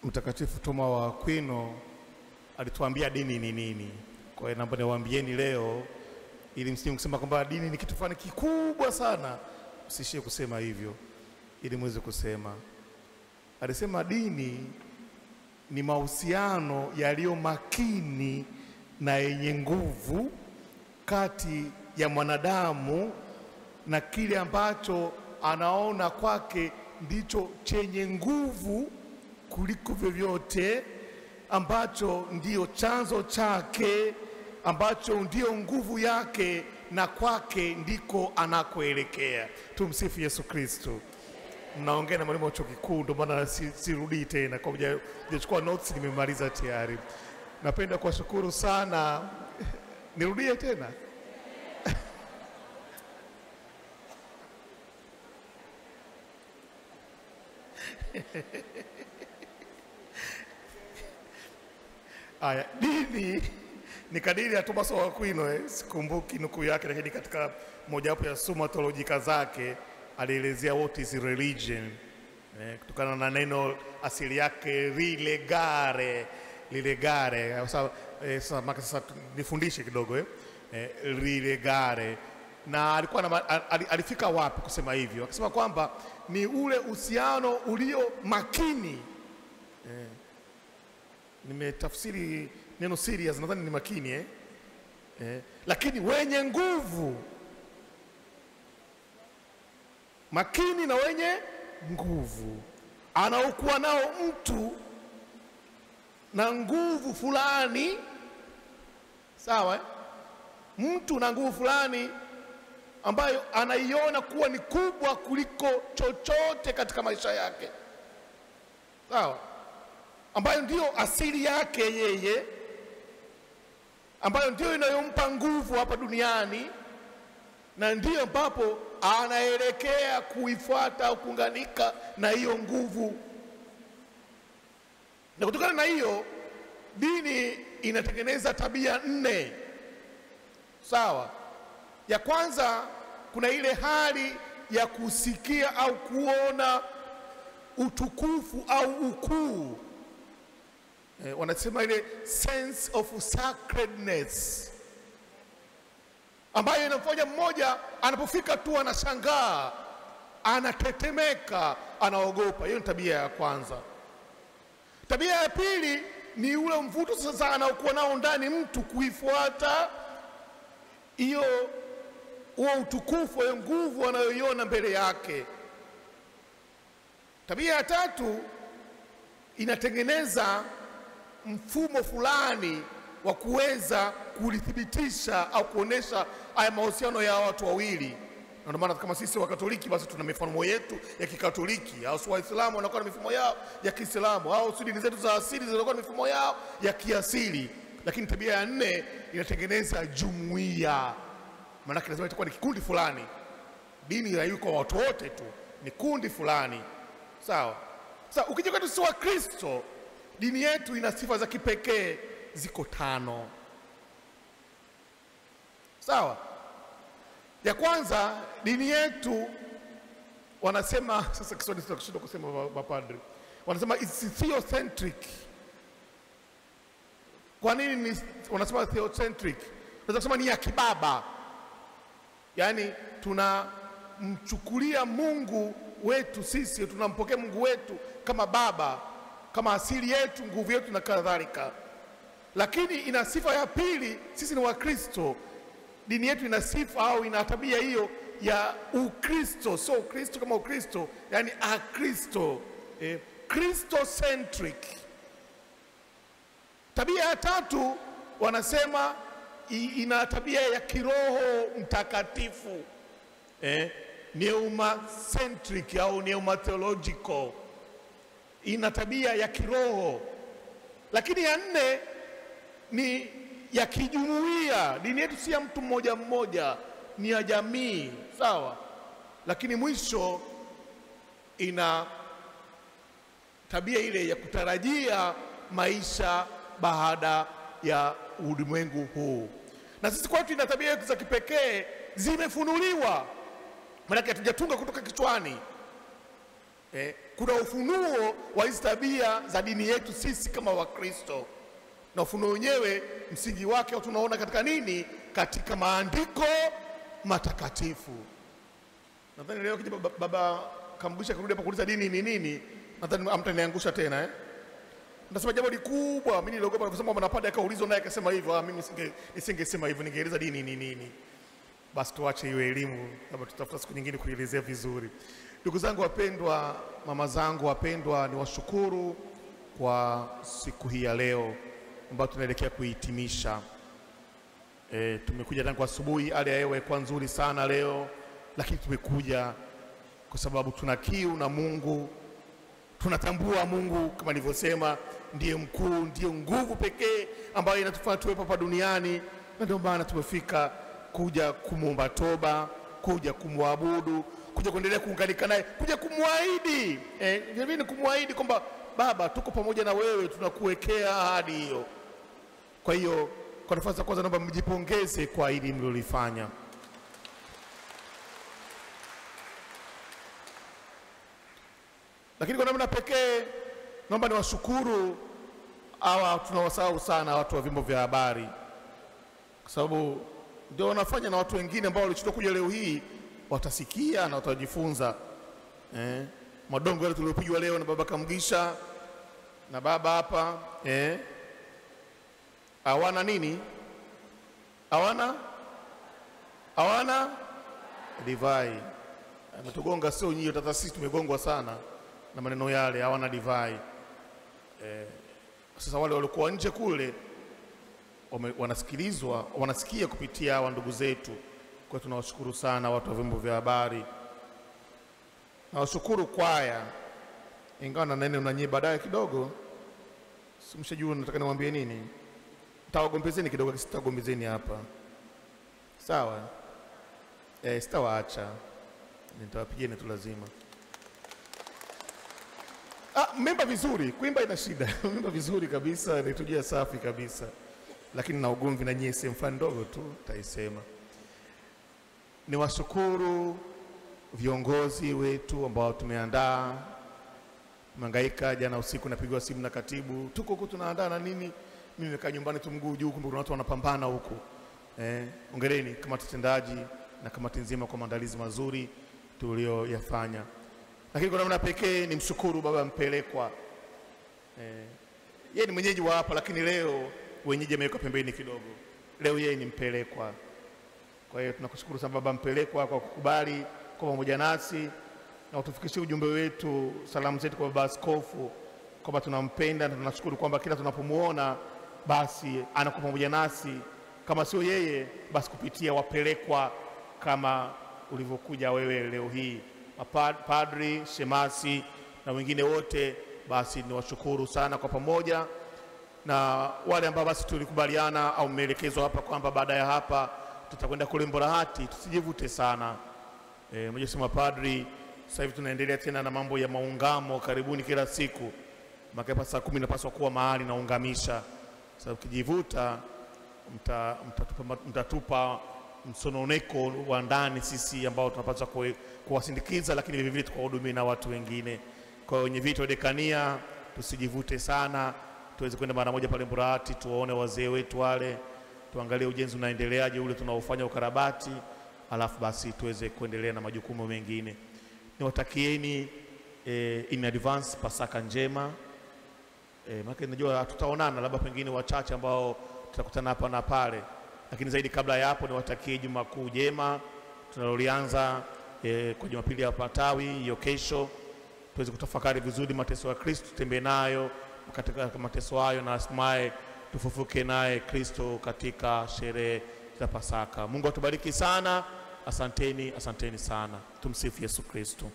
Mtakatifu Toma wa Aquino alituambia dini ni nini. Kwa hiyo naomba niwaambieni leo ili msije kusema kwamba dini ni kitu fulani kikubwa sana. Usishie kusema hivyo ili muweze kusema. Alisema dini ni mahusiano yaliyo makini na yenye nguvu kati ya mwanadamu na kile ambacho anaona kwake ndicho chenye nguvu kuliko vyovyote, ambacho ndio chanzo chake, ambacho ndio nguvu yake, na kwake ndiko anakoelekea. Tumsifu Yesu Kristo. Mnaongea na mwalimu wa chuo kikuu, ndio maana sirudi tena, kwa sababu nilichukua notes nimemaliza tayari. Napenda kuwashukuru sana. Nirudie tena? Aya, dini ni kadiri ya Thomas wa Aquino, sikumbuki nukuu yake, lakini katika mojawapo ya Summa Theologica zake alielezea what is religion, kutokana na neno asili yake rilegare. Sasa nifundishe kidogo rilegare. Na alifika wapi kusema hivyo? Akasema kwamba ni ule uhusiano ulio makini. Nimetafsiri neno serious, nadhani ni makini lakini wenye nguvu. Makini na wenye nguvu, anaokuwa nao mtu na nguvu fulani, sawa? Mtu na nguvu fulani ambayo anaiona kuwa ni kubwa kuliko chochote katika maisha yake, sawa? Ambayo ndio asili yake yeye, ambayo ndio inayompa nguvu hapa duniani, na ndio ambapo anaelekea kuifuata au kuunganika na hiyo nguvu. Na kutokana na hiyo, dini inatengeneza tabia 4, sawa? Ya kwanza, kuna ile hali ya kusikia au kuona utukufu au ukuu. Wanasema ile sense of sacredness, ambayo inamfanya mmoja anapofika tu anashangaa, anatetemeka, anaogopa. Hiyo ni tabia ya kwanza. Tabia ya pili ni ule mvuto sasa anaokuwa nao ndani mtu kuifuata huo utukufu, hiyo nguvu anayoiona mbele yake. Tabia ya tatu inatengeneza mfumo fulani wa kuweza kulithibitisha au kuonesha haya mahusiano ya watu wawili. Na ndio maana kama sisi wa Katoliki basi tuna mifumo yetu ya Kikatoliki, au Waislamu wanakuwa na mifumo yao ya Kiislamu, au dini zetu za asili zinakuwa na mifumo yao ya kiasili. Lakini tabia ya 4 inatengeneza jumuiya. Maana lazima itakuwa ni kikundi fulani. Dini haiko watu wote tu, ni kundi fulani, sawa? Sasa ukija kwetu sisi wa Kristo, dini yetu ina sifa za kipekee, ziko 5, sawa? Ya kwanza, dini yetu wanasema, sasa Kiswahili tunashindwa kusema mapadri, wanasema it's theocentric. Kwa nini wanasema theocentric? Tunaweza kusema ni ya kibaba, yaani tunamchukulia Mungu wetu sisi, tunampokea Mungu wetu kama baba, kama asili yetu, nguvu yetu na kadhalika. Lakini ina sifa ya pili, sisi ni Wakristo. Dini yetu ina sifa au ina tabia hiyo ya Ukristo, sio Ukristo kama Ukristo, yani Akristo, Christocentric. Tabia ya tatu wanasema ina tabia ya kiroho mtakatifu, pneumacentric au pneumatheological, ina tabia ya kiroho. Lakini ya 4 ni ya kijumuiya. Dini yetu si ya mtu mmoja mmoja, ni ya jamii, sawa? Lakini mwisho ina tabia ile ya kutarajia maisha baada ya ulimwengu huu. Na sisi kwetu ina tabia za kipekee, zimefunuliwa, maana hatujatunga kutoka kichwani. Kuna ufunuo wa hizi tabia za dini yetu sisi kama Wakristo, na ufunuo wenyewe msingi wake tunaona katika nini? Katika maandiko matakatifu. Nadhani leo kija baba Kamgisha kurudi hapa kuuliza dini ni nini, nadhani amtaniangusha tena Nasema jambo likubwa, mimi niliogopa kusema mwanapanda akaulizwa naye akasema hivyo, mimi nisingesema hivyo, ningeeleza dini ni nini. Basi tuache hiyo elimu, labda tutafuta siku nyingine kuelezea vizuri. Ndugu zangu wapendwa, mama zangu wapendwa, niwashukuru kwa siku hii ya leo ambayo tunaelekea kuhitimisha. Tumekuja tangu asubuhi, hali ya hewa ilikuwa nzuri sana leo, lakini tumekuja kwa sababu tuna kiu na Mungu. Tunatambua Mungu kama nilivyosema ndiye mkuu, ndiye nguvu pekee ambayo inatufanya tuwepo hapa duniani, na ndio maana tumefika kuja kumuomba toba, kuja kumwabudu, kuja kuendelea kuunganika naye, kuja kumwahidi vile kumwahidi kwamba Baba, tuko pamoja na wewe, tunakuwekea ahadi hiyo. Kwa hiyo kwa nafasi ya kwanza naomba mjipongeze kwa hili mlilofanya. Lakini kwa namna pekee naomba niwashukuru hawa tunawasahau sana watu wa vyombo vya habari, kwa sababu ndio wanafanya na watu wengine ambao walichukua kuja leo hii watasikia na watajifunza. Madongo yale tuliyopigwa leo na baba Kamgisha na baba hapa hawana nini? Hawana divai. Ametugonga sio nyinyi, hata sisi tumegongwa sana na maneno yale, hawana divai. Sasa wale walikuwa nje kule wanasikilizwa, wanasikia kupitia hawa ndugu zetu. Kwa tunawashukuru sana watu wa vyombo vya habari. Nawashukuru kwaya, ingawa na nene unanyie baadaye kidogo, simshajua nataka niwaambie nini. Nitawagombezeni kidogo, sitagombezeni hapa, sawa? Sitawaacha, nitawapigeni tu lazima. Memba vizuri, kuimba ina shida. Memba vizuri kabisa, nitujia safi kabisa, lakini na ugomvi na nyie sehemu fulani ndogo tu taisema. Niwashukuru viongozi wetu ambao tumeandaa, mangaika jana usiku napigwa simu na katibu, tuko huko tunaandaa na nini, mimi nimekaa nyumbani tu mguu juu, kumbe kuna watu wanapambana huko. Hongereni kamati tendaji na kamati nzima kwa maandalizi mazuri tulioyafanya. Lakini kwa namna pekee nimshukuru baba Mpelekwa. Yeye ni mwenyeji wa hapa, lakini leo wenyeji ameweka pembeni kidogo. Leo yeye ni Mpelekwa. Kwa hiyo tunakushukuru sana baba Mpelekwa kwa kukubali kwa pamoja nasi na utufikishie ujumbe wetu, salamu zetu kwa baba askofu kwamba tunampenda na tunashukuru kwamba kila tunapomuona basi anakuwa pamoja nasi, kama sio yeye basi kupitia wapelekwa kama ulivyokuja wewe leo hii, padri, shemasi na wengine wote. Basi niwashukuru sana kwa pamoja, na wale ambao basi tulikubaliana au mmeelekezwa hapa kwamba baada ya hapa tutakwenda kule Mborahati, tusijivute sana. Mmoja sema padri, sasa hivi tunaendelea tena na mambo ya maungamo, karibuni kila siku. Maka saa 10 napaswa kuwa mahali na ungamisha. Sasa ukijivuta mtatupa msononeko wa ndani sisi ambao tunapaswa kuwasindikiza, lakini vile vile tukahudumia na watu wengine. Kwa hiyo wenye vitu wa dekania tusijivute sana, tuweze kwenda mara moja pale Mborahati, tuwaone wazee wetu wale, tuangalie ujenzi unaendeleaje ule tunaofanya ukarabati, alafu basi tuweze kuendelea na majukumu mengine. Niwatakieni in advance Pasaka njema. Maana najua tutaonana labda pengine wachache ambao tutakutana hapa na pale, lakini zaidi kabla ya hapo niwatakie Juma Kuu jema tunalolianza kwa Jumapili ya Patawi hiyo kesho, tuweze kutafakari vizuri mateso ya Kristo, tutembee nayo katika mateso hayo na hatimaye tufufuke naye Kristo katika sherehe za Pasaka. Mungu atubariki sana. Asanteni sana. Tumsifu Yesu Kristo.